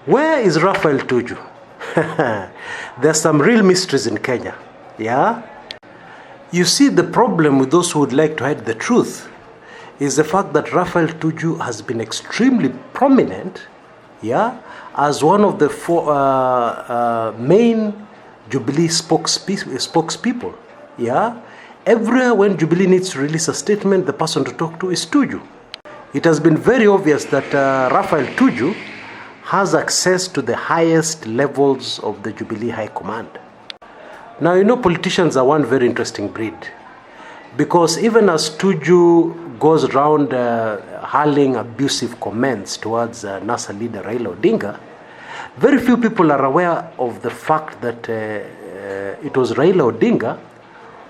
Where is Raphael Tuju? There's some real mysteries in Kenya. Yeah? You see, the problem with those who would like to hide the truth is the fact that Raphael Tuju has been extremely prominent, yeah, as one of the main Jubilee spokespeople. Yeah? Everywhere when Jubilee needs to release a statement, the person to talk to is Tuju. It has been very obvious that Raphael Tuju has access to the highest levels of the Jubilee High Command. Now, you know, politicians are one very interesting breed, because even as Tuju goes around hurling abusive comments towards NASA leader Raila Odinga, very few people are aware of the fact that it was Raila Odinga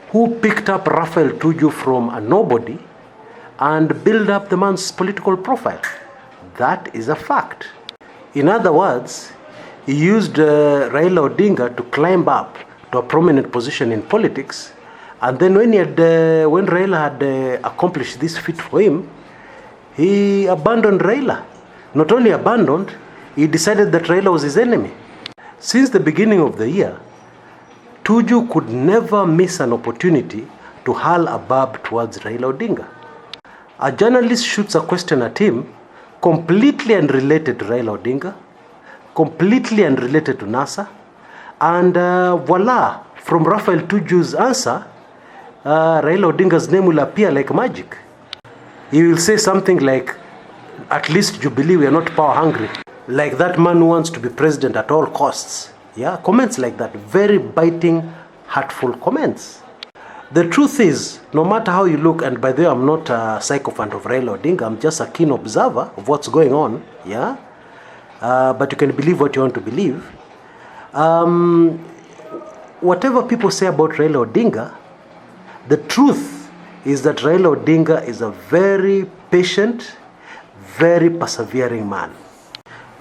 who picked up Raphael Tuju from a nobody and built up the man's political profile. That is a fact. In other words, he used Raila Odinga to climb up to a prominent position in politics, and then when Raila had accomplished this feat for him, he abandoned Raila. Not only abandoned, he decided that Raila was his enemy. Since the beginning of the year, Tuju could never miss an opportunity to hurl a barb towards Raila Odinga. A journalist shoots a question at him, completely unrelated to Raila Odinga, completely unrelated to NASA, and voila, from Raphael Tuju's answer, Raila Odinga's name will appear like magic. He will say something like, at least Jubilee, we are not power hungry. Like that man who wants to be president at all costs. Yeah, comments like that, very biting, hurtful comments. The truth is, no matter how you look, and by the way, I'm not a sycophant of Raila Odinga, I'm just a keen observer of what's going on, yeah? But you can believe what you want to believe. Whatever people say about Raila Odinga, the truth is that Raila Odinga is a very patient, very persevering man.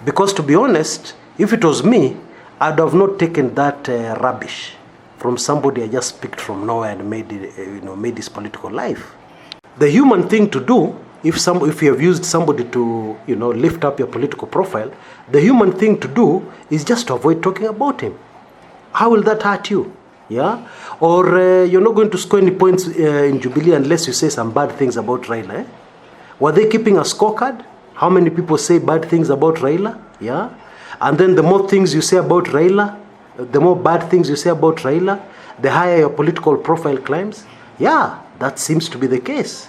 Because to be honest, if it was me, I'd have not taken that rubbish from somebody I just picked from nowhere and made his political life. The human thing to do, if you have used somebody to lift up your political profile, the human thing to do is just to avoid talking about him. How will that hurt you? Yeah? Or you're not going to score any points in Jubilee unless you say some bad things about Raila. Eh? Were they keeping a scorecard? How many people say bad things about Raila? Yeah? And then the more things you say about Raila, the more bad things you say about Raila, the higher your political profile climbs. Yeah, that seems to be the case.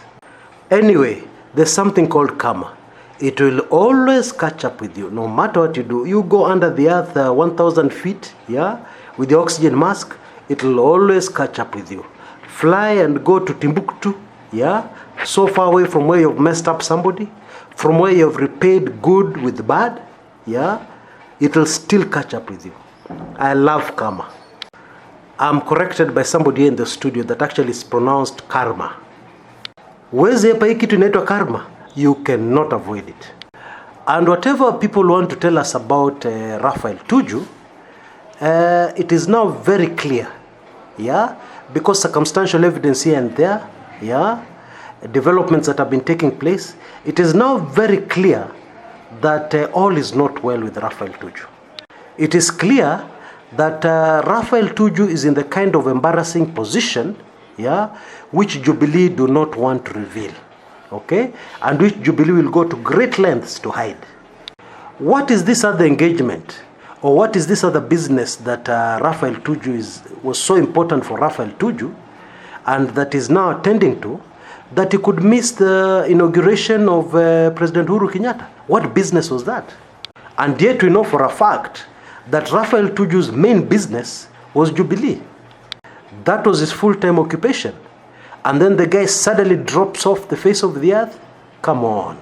Anyway, there's something called karma. It will always catch up with you, no matter what you do. You go under the earth 1,000 feet, yeah, with the oxygen mask, it will always catch up with you. Fly and go to Timbuktu, yeah, so far away from where you've messed up somebody, from where you've repaid good with bad, yeah, it will still catch up with you. I love karma. I'm corrected by somebody in the studio that actually is pronounced karma. Where's hapa hii kitu inaitwa karma? You cannot avoid it. And whatever people want to tell us about Raphael Tuju, it is now very clear, yeah, because circumstantial evidence here and there, yeah, developments that have been taking place, it is now very clear that all is not well with Raphael Tuju. It is clear that Raphael Tuju is in the kind of embarrassing position, yeah, which Jubilee do not want to reveal, okay, and which Jubilee will go to great lengths to hide. What is this other engagement, or what is this other business that Raphael Tuju was so important for Raphael Tuju, and that is now attending to, that he could miss the inauguration of President Uhuru Kenyatta? What business was that? And yet we know for a fact that Raphael Tuju's main business was Jubilee. That was his full-time occupation. And then the guy suddenly drops off the face of the earth? Come on.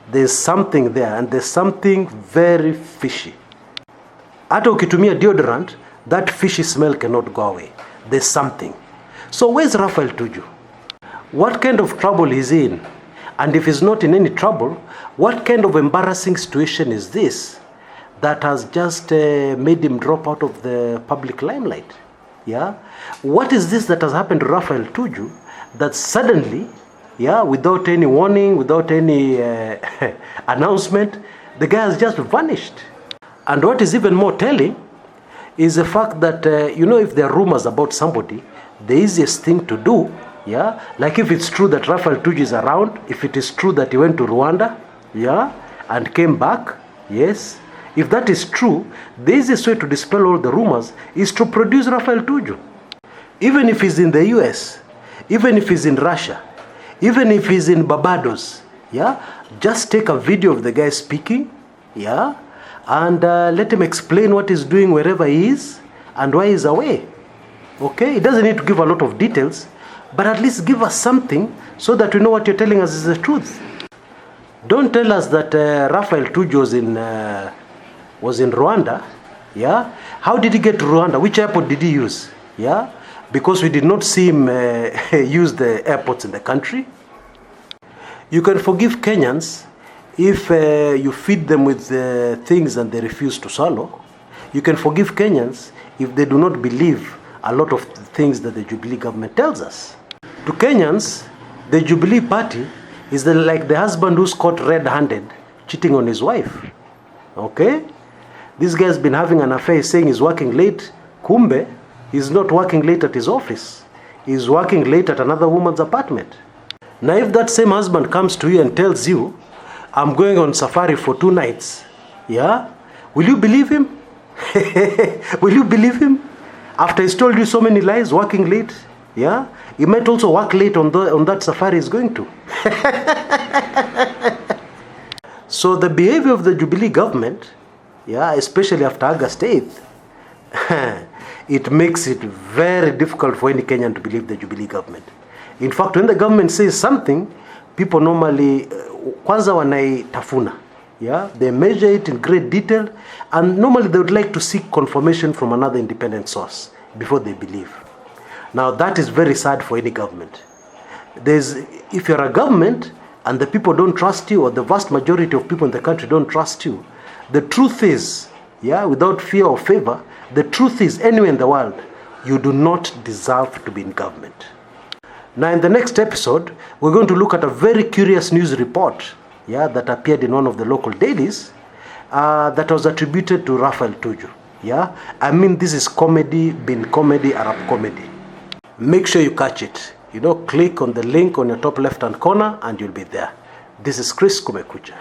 There's something there, and there's something very fishy. Hata ukitumia deodorant, that fishy smell cannot go away. There's something. So where's Raphael Tuju? What kind of trouble is he in? And if he's not in any trouble, what kind of embarrassing situation is this that has just made him drop out of the public limelight? Yeah? What is this that has happened to Raphael Tuju that suddenly, yeah, without any warning, without any announcement, the guy has just vanished? And what is even more telling is the fact that, if there are rumors about somebody, the easiest thing to do, like if it's true that Raphael Tuju is around, if it is true that he went to Rwanda, and came back, yes, if that is true, the easiest way to dispel all the rumors is to produce Raphael Tuju. Even if he's in the US, even if he's in Russia, even if he's in Barbados, just take a video of the guy speaking, and let him explain what he's doing wherever he is and why he's away. Okay, he doesn't need to give a lot of details, but at least give us something so that we know what you're telling us is the truth. Don't tell us that Raphael Tuju was in Rwanda. How did he get to Rwanda? Which airport did he use? Because we did not see him use the airports in the country. You can forgive Kenyans if you feed them with things and they refuse to swallow. You can forgive Kenyans if they do not believe a lot of things that the Jubilee government tells us. To Kenyans, the Jubilee party is like the husband who's caught red-handed cheating on his wife. Okay? This guy's been having an affair, saying he's working late. Kumbe, he's not working late at his office. He's working late at another woman's apartment. Now, if that same husband comes to you and tells you, I'm going on safari for 2 nights, will you believe him? Will you believe him? After he's told you so many lies, working late, he might also work late on that safari he's going to. So the behavior of the Jubilee government, especially after August 8th, it makes it very difficult for any Kenyan to believe the Jubilee government. In fact, when the government says something, people normally, kwanza wanaitafuna. They measure it in great detail, and normally they would like to seek confirmation from another independent source before they believe. Now, that is very sad for any government. If you're a government and the people don't trust you, or the vast majority of people in the country don't trust you, the truth is, without fear or favor, the truth is, anywhere in the world, you do not deserve to be in government. Now, in the next episode, we're going to look at a very curious news report, that appeared in one of the local dailies, that was attributed to Raphael Tuju. I mean, this is comedy, bin comedy, Arab comedy. Make sure you catch it. Click on the link on your top left-hand corner and you'll be there. This is Kshs Kumekucha.